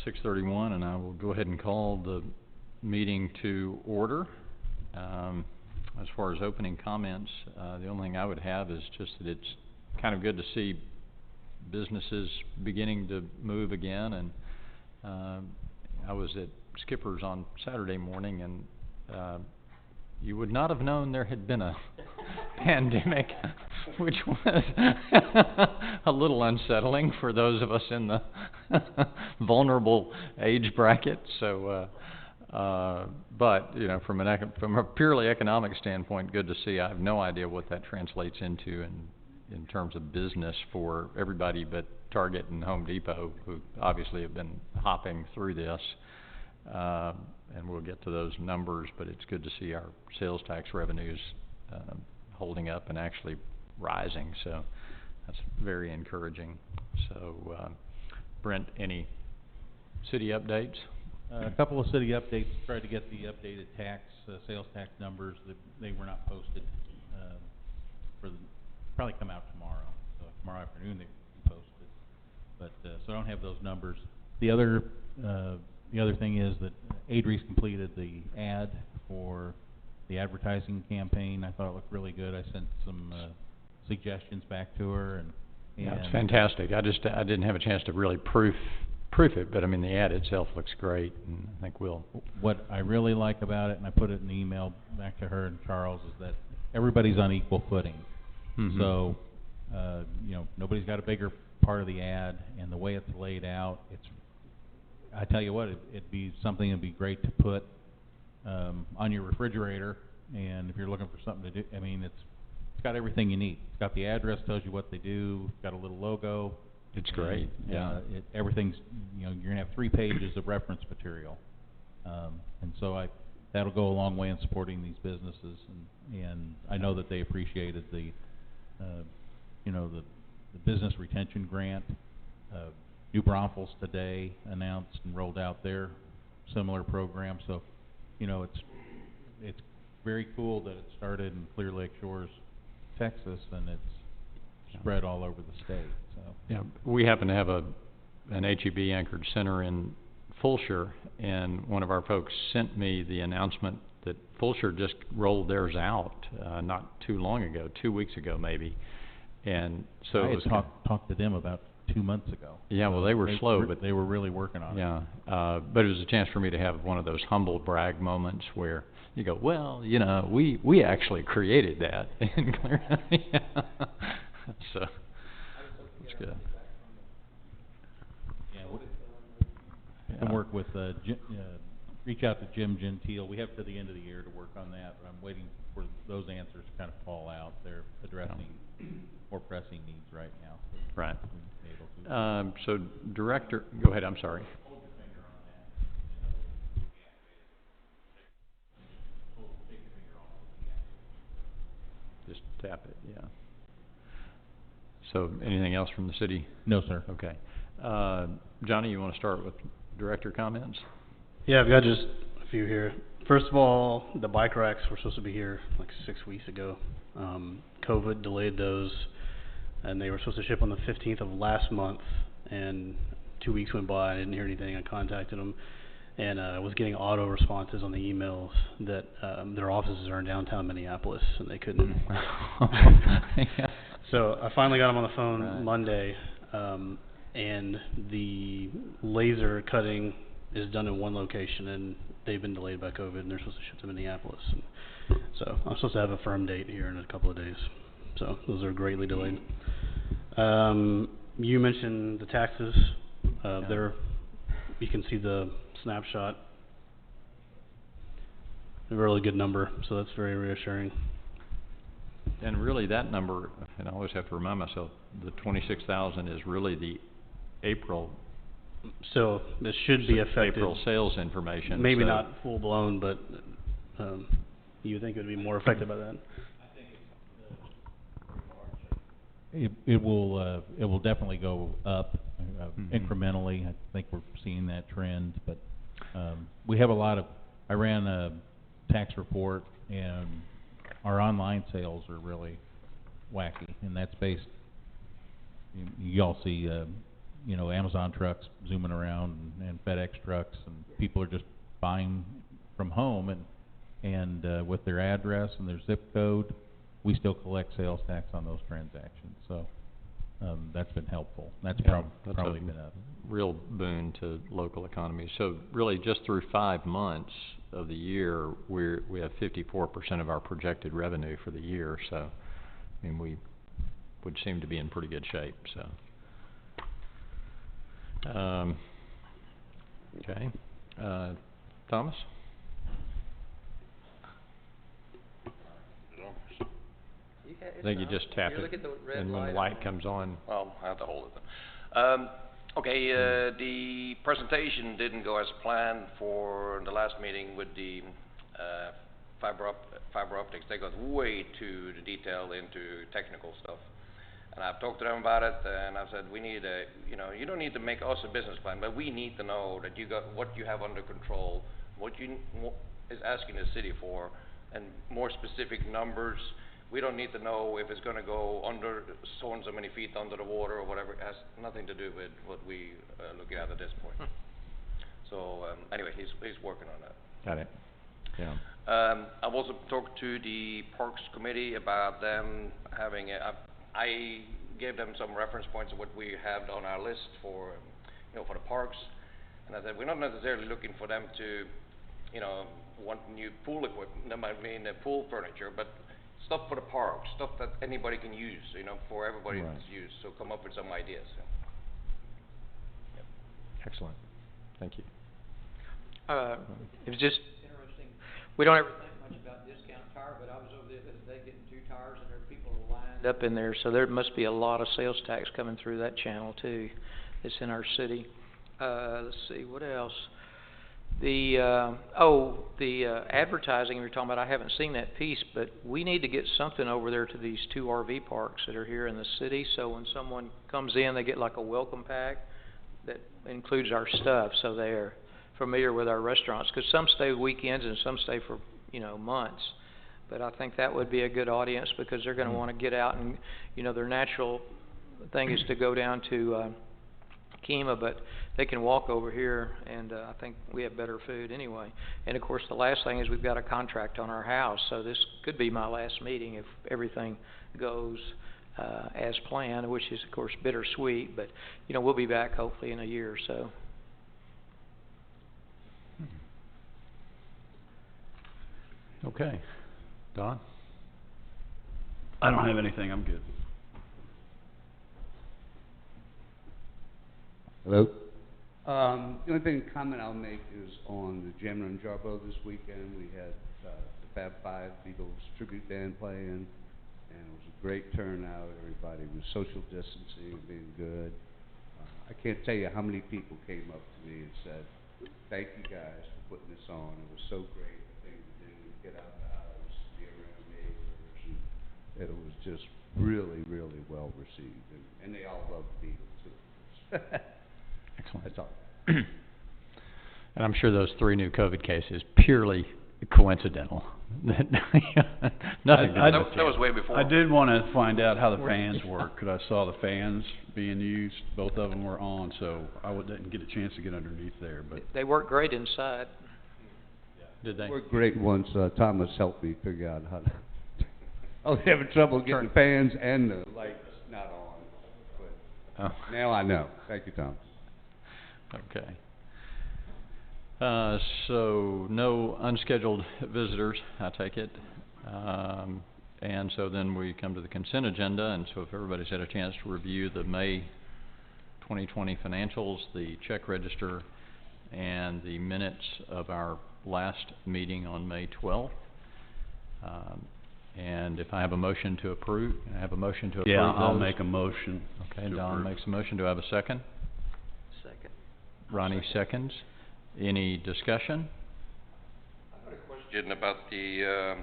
6:31, and I will go ahead and call the meeting to order. As far as opening comments, the only thing I would have is just that it's kind of good to see businesses beginning to move again. And I was at Skipper's on Saturday morning, and you would not have known there had been a pandemic, which was a little unsettling for those of us in the vulnerable age bracket. So, but you know, from a purely economic standpoint, good to see. I have no idea what that translates into in terms of business for everybody but Target and Home Depot, who obviously have been hopping through this. And we'll get to those numbers, but it's good to see our sales tax revenues holding up and actually rising. So that's very encouraging. So, Brent, any city updates? A couple of city updates. Tried to get the updated sales tax numbers. They were not posted. Probably come out tomorrow. So tomorrow afternoon they will be posted. But so I don't have those numbers. The other thing is that Adri's completed the ad for the advertising campaign. I thought it looked really good. I sent some suggestions back to her, and yeah, it's fantastic. I didn't have a chance to really proof it, but I mean the ad itself looks great, and I think we'll. What I really like about it, and I put it in the email back to her and Charles, is that everybody's on equal footing. Mm-hmm. So you know, nobody's got a bigger part of the ad, and the way it's laid out, I tell you what, it'd be something that'd be great to put on your refrigerator, and if you're looking for something to do, I mean, it's got everything you need. It's got the address, tells you what they do, it's got a little logo. It's great. Yeah. Everything's, you know, you're gonna have 3 pages of reference material, and so that'll go a long way in supporting these businesses, and I know that they appreciated the, you know, the business retention grant. New Braunfels today announced and rolled out their similar program. So, you know, it's very cool that it started in Clear Lake Shores, Texas, and it's spread all over the state. So yeah, we happen to have an HEB anchored center in Fulshire, and one of our folks sent me the announcement that Fulshire just rolled theirs out not too long ago, 2 weeks ago maybe, and so I had talked to them about 2 months ago. Yeah, well, they were slow, but they were really working on it. Yeah, but it was a chance for me to have one of those humble brag moments where you go, well, you know, we actually created that in Clear. Yeah. So that's good. Yeah, we can work with reach out to Jim Gentile. We have to the end of the year to work on that, but I'm waiting for those answers to kind of fall out. They're addressing more pressing needs right now. So right. So, Director, go ahead. I'm sorry. Hold your finger on that. Take your finger off it. Just tap it. Yeah. So, anything else from the city? No, sir. Okay. Johnny, you want to start with director comments? Yeah, I've got just a few here. First of all, the bike racks were supposed to be here like 6 weeks ago. COVID delayed those, and they were supposed to ship on the 15th of last month, and 2 weeks went by, I didn't hear anything. I contacted them, and I was getting auto responses on the emails that their offices are in downtown Minneapolis, and they couldn't. Yeah. So I finally got them on the phone Monday, and the laser cutting is done in one location, and they've been delayed by COVID, and they're supposed to ship to Minneapolis. And so I'm supposed to have a firm date here in a couple of days. So those are greatly delayed. You mentioned the taxes. There, you can see the snapshot. A really good number, so that's very reassuring. And really, that number, and I always have to remind myself, the 26,000 is really the April. So this should be affected. April sales information. Maybe so not full blown, but you would think it would be more affected by that. I think it will definitely go up incrementally. I think we're seeing that trend, but we have a lot of. I ran a tax report, and our online sales are really wacky, and that's based. You all see you know, Amazon trucks zooming around and FedEx trucks, and people are just buying from home, and with their address and their zip code, we still collect sales tax on those transactions. So that's been helpful. That's probably been a real boon to local economies. So really, just through 5 months of the year, we have 54% of our projected revenue for the year. So, I mean, we would seem to be in pretty good shape. So, okay, Thomas. I think you just tap it, and when the light comes on. Well, I have to hold it then. Okay, the presentation didn't go as planned for the last meeting with the fiber optics. They got way too detailed into technical stuff. And I've talked to them about it, and I've said, we need a, you know, you don't need to make us a business plan, but we need to know that you got what you have under control, what is asking the city for, and more specific numbers. We don't need to know if it's going to go under so and so many feet under the water or whatever. It has nothing to do with what we looking at this point. So anyway, he's working on that. Got it. Yeah. I've also talked to the Parks Committee about them having I gave them some reference points of what we have on our list for, you know, for the parks, and I said we're not necessarily looking for them to, you know, want new pool equipment. That might mean pool furniture, but stuff for the parks, stuff that anybody can use, you know, for everybody Right. to use. So come up with some ideas. Yeah. Yep. Excellent. Thank you. It was just interesting. We don't ever think much about discount tire, but I was over there the other day getting 2 tires, and there are people lined up in there. So there must be a lot of sales tax coming through that channel too. It's in our city. Let's see, what else? The advertising you were talking about, I haven't seen that piece, but we need to get something over there to these 2 RV parks that are here in the city, so when someone comes in, they get like a welcome pack that includes our stuff, so they're familiar with our restaurants, because some stay weekends and some stay for, you know, months. But I think that would be a good audience, because they're going to want to get out, and, you know, their natural thing is to go down to Kima, but they can walk over here, and I think we have better food anyway. And of course, the last thing is we've got a contract on our house, so this could be my last meeting if everything goes as planned, which is of course bittersweet, but you know, we'll be back hopefully in a year or so. Okay. Don? I don't have anything, I'm good. Hello? The only comment I'll make is on the Jammer and Jarbo this weekend. We had the Fab Five Beatles tribute band playing, and it was a great turnout. Everybody was social distancing and being good. I can't tell you how many people came up to me and said, thank you guys for putting this on. It was so great, the thing to do, get out of the house, be around neighbors, and it was just really, really well received. And they all loved the Beatles, too. Excellent. That's all. And I'm sure those 3 new COVID cases purely coincidental. Nothing to do with That was way before. I did want to find out how the fans work, because I saw the fans being used. Both of them were on, so I didn't get a chance to get underneath there. But They work great inside. Did they? They were great once Thomas helped me figure out how to. I was having trouble getting the fans and the lights not on, but now I know. Thank you, Thomas. Okay. So no unscheduled visitors, I take it. And so then we come to the consent agenda, and so if everybody's had a chance to review the May 2020 financials, the check register, and the minutes of our last meeting on May 12th. And if I have a motion to approve, I have a motion to approve yeah, I'll those. make a motion. Okay, to Don approve. makes a motion. Do I have a second? Second. Ronnie seconds. Any discussion? I've got a question about the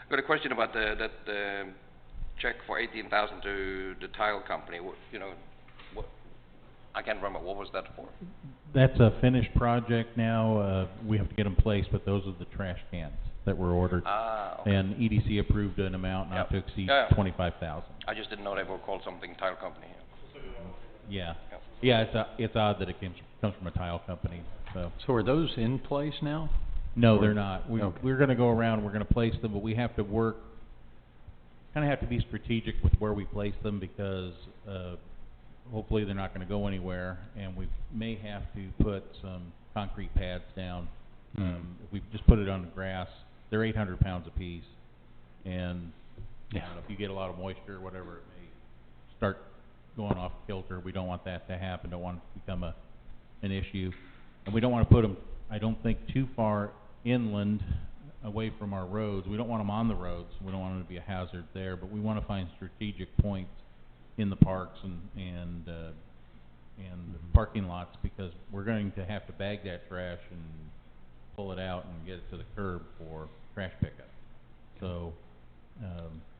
I've got a question about that check for $18,000 to the tile company. You know, I can't remember, what was that for? That's a finished project now. We have to get them placed, but those are the trash cans. that were ordered. Ah, okay. And EDC approved an amount not to Yep. exceed Yeah, yeah. 25,000. I just didn't know they were called something tile company. Yeah. Yep. Yeah, it's odd that it comes from a tile company, so. So are those in place now? No, Or- they're not. Okay. We're gonna go around, we're gonna place them, but we have to kinda have to be strategic with where we place them because, hopefully they're not gonna go anywhere, and we may have to put some concrete pads down. If we just put it on the grass, they're 800 pounds apiece, and, Yeah. if you get a lot of moisture or whatever, it may start going off kilter. We don't want that to happen, don't want it to become an issue. And we don't wanna put them, I don't think, too far inland, away from our roads. We don't want them on the roads, we don't want them to be a hazard there, but we wanna find strategic points in the parks and the parking lots, because we're going to have to bag that trash and pull it out and get it to the curb for trash pickup. So,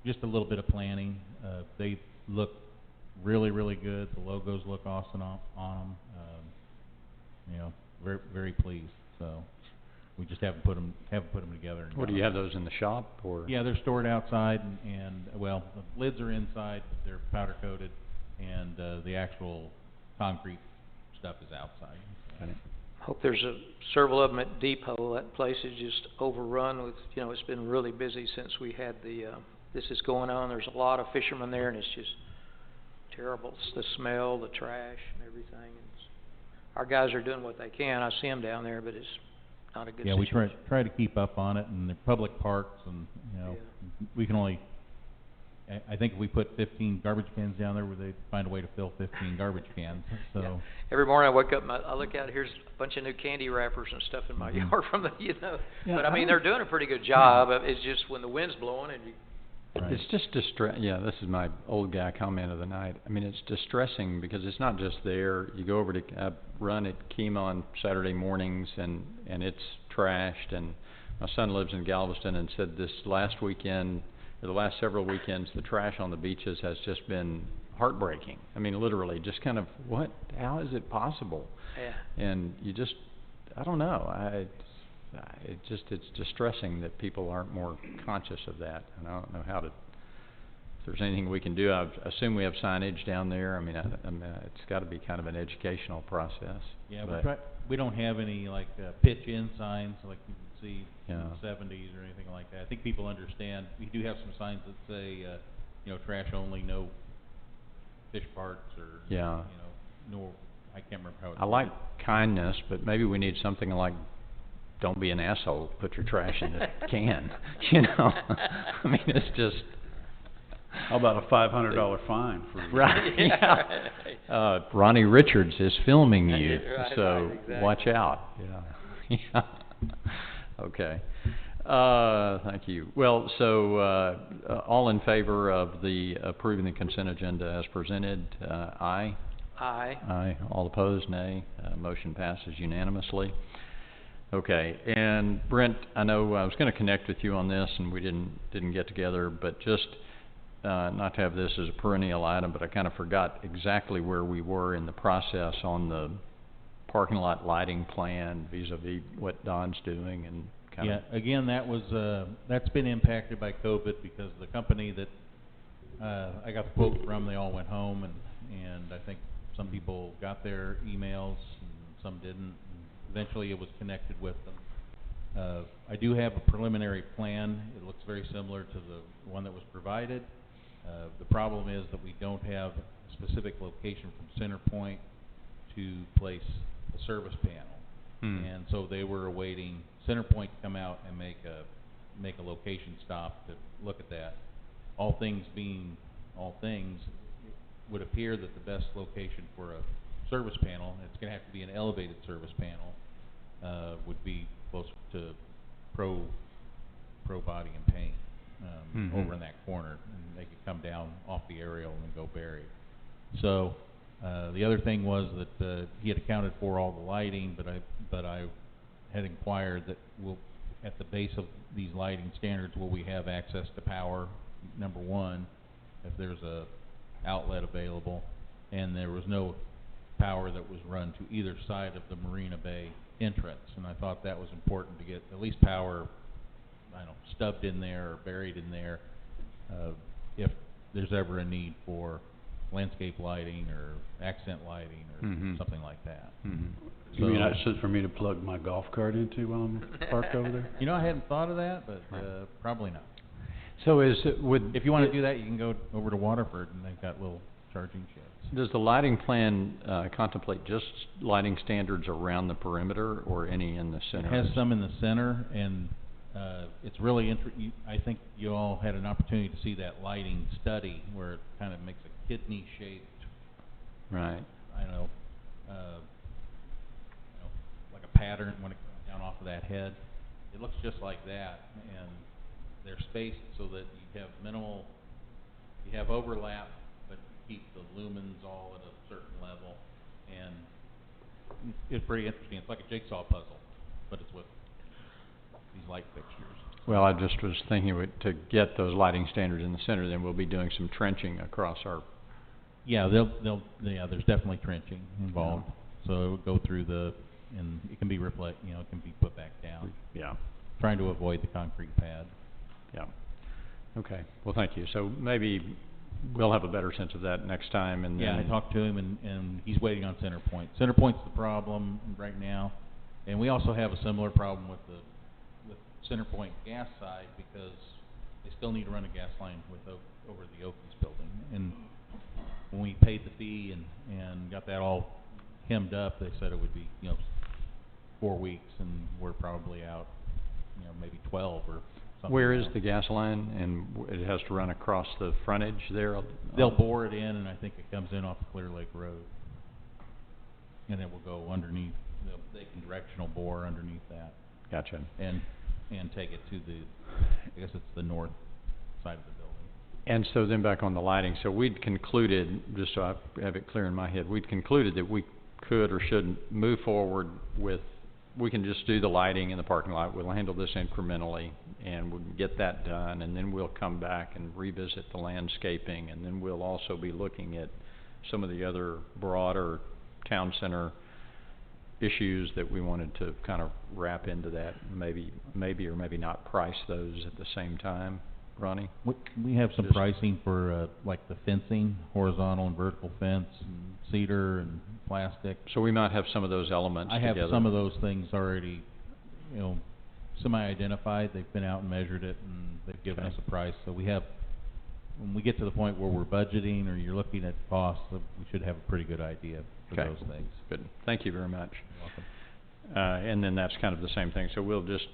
just a little bit of planning. They look really, really good. The logos look awesome on them. You know, very, very pleased. So, we just haven't put them together. and What, do got you have 'em. those in the shop, or? Yeah, they're stored outside, well, the lids are inside, but they're powder coated, and the actual concrete stuff is outside. Got it. Hope there's several of them at Depot. That place is just overrun with, it's been really busy since we had this is going on. There's a lot of fishermen there, and it's just terrible. It's the smell, the trash, and everything. Our guys are doing what they can. I see them down there, but it's not a good Yeah, we situation. try to keep up on it, and the public parks, and, we can only, I think if we put 15 garbage cans down there, they'd find a way to fill 15 garbage cans, so. Yeah. Every morning I wake up and I look out, here's a bunch of new candy wrappers and stuff in my yard from the, Yeah, But I mean, they're doing a pretty good job. It's just when the wind's blowing and you, Right. It's just yeah, this is my old guy comment of the night. I mean, it's distressing because it's not just there. You go over to, run at Kemah on Saturday mornings, and it's trashed, and my son lives in Galveston and said this last weekend, or the last several weekends, the trash on the beaches has just been heartbreaking. I mean, literally, just kind of, how is it possible? yeah. And you just, I don't know, it's distressing that people aren't more conscious of that, and I don't know if there's anything we can do. I assume we have signage down there. I mean, it's gotta be kind of an educational process. Yeah, but- we don't have any, like, pitch-in signs like you can see in Yeah. the 70s or anything like that. I think people understand. We do have some signs that say, trash only, no fish parts, or, Yeah. no, I can't remember how it's I like kindness, but maybe we need something like, don't be an asshole, put your trash in the can, I mean, it's just. How about a $500 fine for? Right, yeah. Ronnie Richards is filming you, Right, so exactly. watch out, yeah. Yeah. Okay. Thank you. Well, so, all in favor of the approving the consent agenda as presented, aye? Aye. Aye. All opposed, nay. Motion passes unanimously. Okay, and Brent, I know I was gonna connect with you on this, and we didn't get together, but just, not to have this as a perennial item, but I kind of forgot exactly where we were in the process on the parking lot lighting plan vis-a-vis what Don's doing, and kind of. Yeah, again, that's been impacted by COVID, because the company that, I got the quote from, they all went home, and I think some people got their emails, and some didn't. Eventually it was connected with them. I do have a preliminary plan. It looks very similar to the one that was provided. The problem is that we don't have a specific location from center point to place a service panel. And so they were awaiting center point to come out and make a location stop to look at that. All things being all things, it would appear that the best location for a service panel, and it's gonna have to be an elevated service panel, would be close to Pro Body and Paint, over in that corner, and they could come down off the aerial and go bury it. So, the other thing was that, he had accounted for all the lighting, but I had inquired that at the base of these lighting standards, will we have access to power, number one, if there's a outlet available, and there was no power that was run to either side of the Marina Bay entrance, and I thought that was important to get at least power I don't know, stubbed in there or buried in there, if there's ever a need for landscape lighting or accent lighting or Mhm. something like that. You So- mean that's just for me to plug my golf cart into while I'm parked over there? You know, I hadn't thought of that, but, probably not. So would... If you wanna do that, you can go over to Waterford and they've got little charging sheds. Does the lighting plan contemplate just lighting standards around the perimeter or any in the It center? has some in the center, and it's really I think you all had an opportunity to see that lighting study where it kind of makes a kidney-shaped, Right. I don't know, like a pattern when it comes down off of that head. It looks just like that, and they're spaced so that you have overlap, but you keep the lumens all at a certain level, and it's pretty interesting. It's like a jigsaw puzzle, but it's with these light fixtures. Well, I just was thinking to get those lighting standards in the center, then we'll be doing some trenching across our... Yeah, there's definitely trenching involved. So it would go through and it can be it can be put back down. Yeah, Trying to avoid the concrete pad. yeah. Okay, well, thank you. So maybe we'll have a better sense of that next time, and then... Yeah, I talked to him, and he's waiting on center point. Center point's the problem right now, and we also have a similar problem with center point gas side, because they still need to run a gas line over the Okies building. And when we paid the fee and got that all hemmed up, they said it would be 4 weeks, and we're probably out maybe 12 or something. Where is the gas line, and it has to run across the frontage there? They'll bore it in, and I think it comes in off of Clear Lake Road, and it will go underneath. They can directional bore underneath that. Gotcha. And take it to I guess it's the north side of the building. And so then back on the lighting, so we'd concluded, just so I have it clear in my head, we'd concluded that we could or shouldn't move forward with, we can just do the lighting in the parking lot, we'll handle this incrementally, and we'll get that done, and then we'll come back and revisit the landscaping, and then we'll also be looking at some of the other broader town center issues that we wanted to kind of wrap into that, maybe or maybe not price those at the same time. Ronnie? We have some Just- pricing for like the fencing, horizontal and vertical fence, and cedar and plastic. So we might have some of those elements I have together. some of those things already, semi-identified. They've been out and measured it, and they've given Okay. us a price. So when we get to the point where we're budgeting or you're looking at costs, we should have a pretty good idea for Okay. those things. Good. Thank you very much. You're welcome. And then that's kind of the same thing. So we'll just,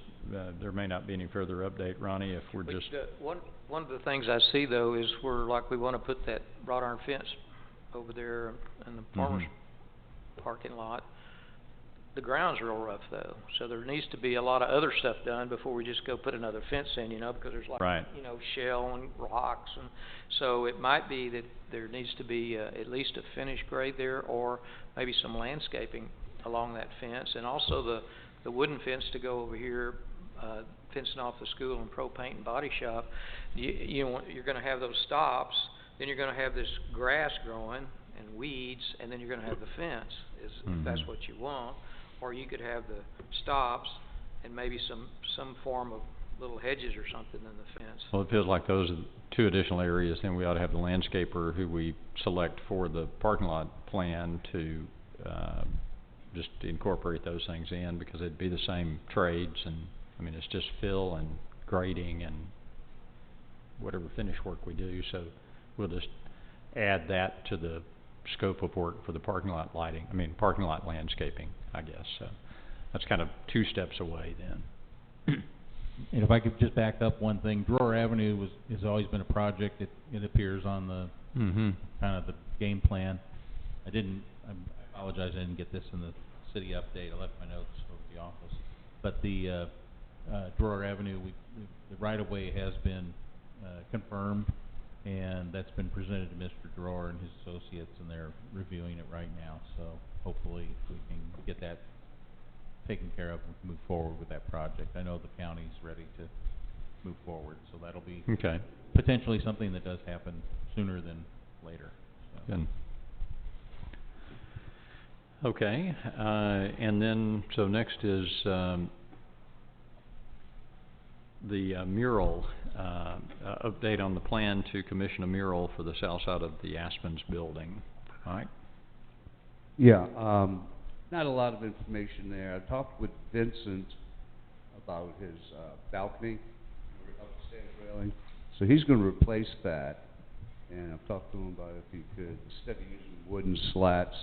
there may not be any further update, Ronnie, if we're just... One of the things I see, though, is we want to put that wrought iron fence over there in the farmer's parking lot. The ground's real rough, though, so there needs to be a lot of other stuff done before we just go put another fence in, because there's Right. shell and rocks, and so it might be that there needs to be at least a finished grade there, or maybe some landscaping along that fence, and also the wooden fence to go over here, fencing off the school and pro paint and body shop. You're going to have those stops, then you're going to have this grass growing and weeds, and then you're going to have the fence, if that's what you want. Or you could have the stops and maybe some form of little hedges or something in the fence. Well, it feels like those are the two additional areas. Then we ought to have the landscaper who we select for the parking lot plan to just incorporate those things in, because it'd be the same trades, and I mean, it's just fill and grading and whatever finish work we do. So we'll just add that to the scope of work for the parking lot lighting, parking lot landscaping, I guess. So that's kind of 2 steps away then. And if I could just back up one thing, Drawer Avenue has always been a project. It appears on the kind of the game plan. I apologize, I didn't get this in the city update. I left my notes over at the office. But the Drawer Avenue, the right-of-way has been confirmed, and that's been presented to Mr. Drawer and his associates, and they're reviewing it right now. So hopefully we can get that taken care of and move forward with that project. I know the county's ready to move forward, so that'll be Okay. potentially something that does happen sooner than later. So. Good. Okay, and then, so next is the mural, update on the plan to commission a mural for the south side of the Aspen's building. Mike? Yeah, not a lot of information there. I talked with Vincent about his balcony, upstairs railing. So he's gonna replace that, and I've talked to him about if he could, instead of using wooden slats,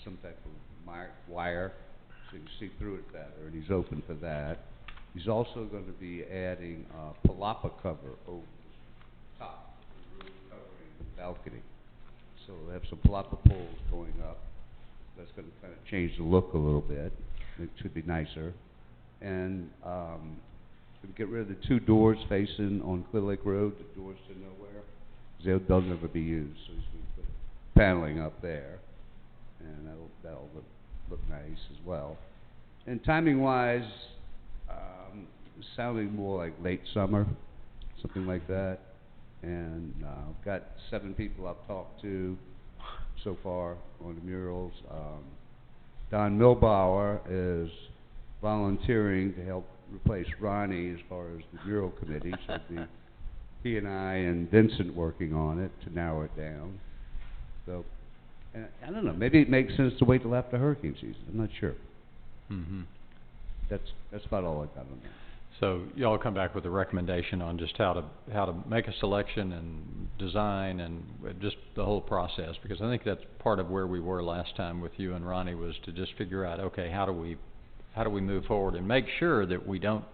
some type of wire, so you can see through it better, and he's open for that. He's also gonna be adding a palapa cover over the top of the roof covering the balcony. So we'll have some palapa poles going up. That's gonna kind of change the look a little bit. It should be nicer. And we'll get rid of the two doors facing on Clear Lake Road, the doors to nowhere. They'll never be used, so he's gonna put paneling up there, and that'll look nice as well. And timing-wise, it's sounding more like late summer, something like that. And I've got 7 people I've talked to so far on the murals. Don Milbauer is volunteering to help replace Ronnie as far as the mural committee, so it'll be he and I and Vincent working on it to narrow it down. So, and I don't know, maybe it makes sense to wait till after hurricane season, I'm not sure. Mm-hmm. That's about all I got on that. So y'all come back with a recommendation on just how to make a selection and design and just the whole process, because I think that's part of where we were last time with you and Ronnie, was to just figure out, okay, how do we move forward and make sure that we don't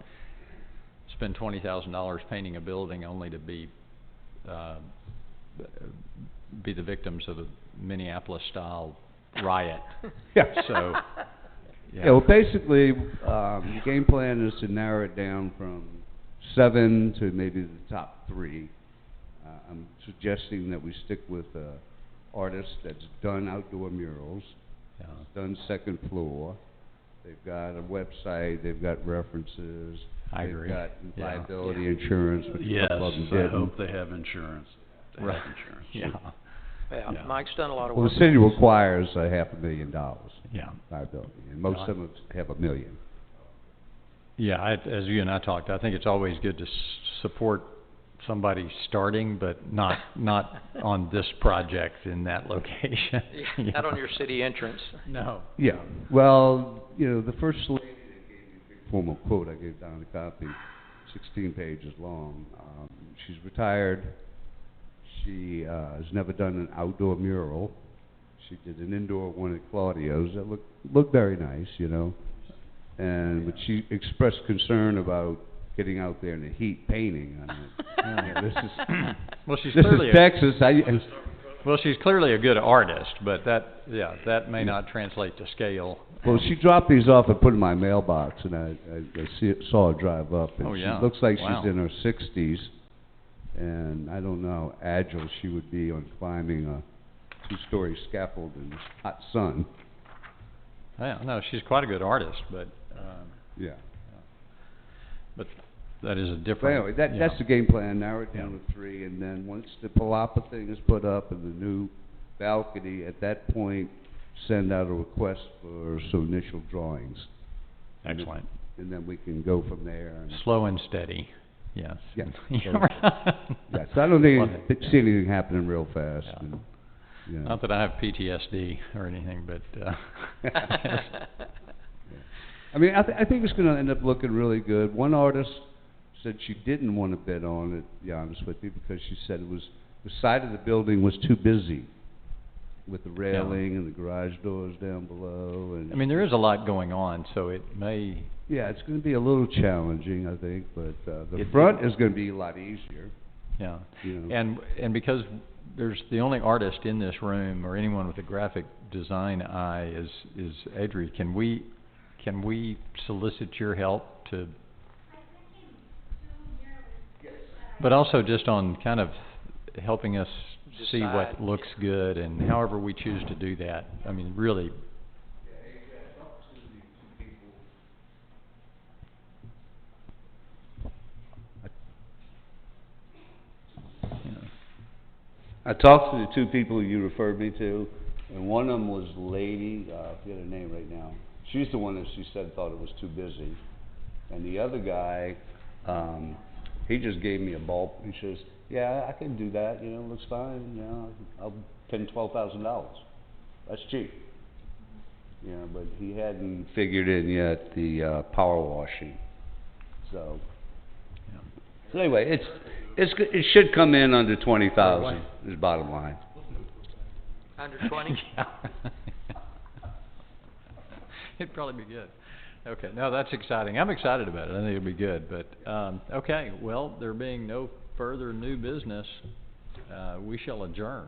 spend $20,000 painting a building only to be the victims of a Minneapolis-style riot. Yeah. So. Yeah, well, basically, the game plan is to narrow it down from 7 to maybe the top 3. I'm suggesting that we stick with an artist that's done outdoor murals, done second floor. They've got a website, they've got references, I agree. They've got liability insurance, which Yes, a couple of them I didn't. hope they have insurance. They have insurance. Yeah. Yeah, Mike's done a lot of Well, work. the city requires $500,000 Yeah. liability, and most of them have $1 million. Yeah, as you and I talked, I think it's always good to support somebody starting, but not on this project in that location. Yeah, not on your city entrance. No. Yeah, well, you know, the first lady that gave me a big formal quote, I gave Don a copy, 16 pages long. She's retired. She has never done an outdoor mural. She did an indoor one at Claudio's that looked very nice, you know. But she expressed concern about getting out there in the heat painting. I mean, this is Well, she's this clearly is Texas. well, she's clearly a good artist, but that may not translate to scale. Well, she dropped these off and put in my mailbox, and I saw her drive up. And Oh, yeah. She looks like Wow. she's in her 60s, and I don't know how agile she would be on climbing a 2-story scaffold in the hot sun. Yeah, no, she's quite a good artist, but Yeah. but that is a But different. anyway, that's the game plan. Narrow it down to 3, and then once the palapa thing is put up and the new balcony, at that point, send out a request for some initial drawings. Excellent. And then we can go from there. And Slow and steady. Yes. Yeah. Yeah. So I don't Love think see anything happening real fast. Yeah. And, you know. Not that I have PTSD or anything, but I mean, I think it's going to end up looking really good. One artist said she didn't want to bid on it, to be honest with you, because she said it was the side of the building was too busy with the railing and the garage doors down below. And I mean, there is a lot going on, so it may. yeah, it's going to be a little challenging, I think, but the It- front is going to be a lot easier. Yeah. You know. And because there's the only artist in this room, or anyone with a graphic design eye, is Adri. Can we solicit your help to? But also just on kind of helping us see what Decide. looks good, and however we choose to do that. I mean, really. I talked to the 2 people you referred me to, and one of them was a lady, I forget her name right now. She's the one that she said thought it was too busy. And the other guy He just gave me a bulb. He says, yeah, I can do that, you know, looks fine, you know, I'll $10,000-$12,000. That's cheap. You know, but he hadn't figured in yet the power washing. So, so anyway, it should come in under 20,000 is bottom line. Under 20? It'd probably be good. Okay, no, that's exciting. I'm excited about it. I think it'll be good, but, okay, well, there being no further new business, we shall adjourn.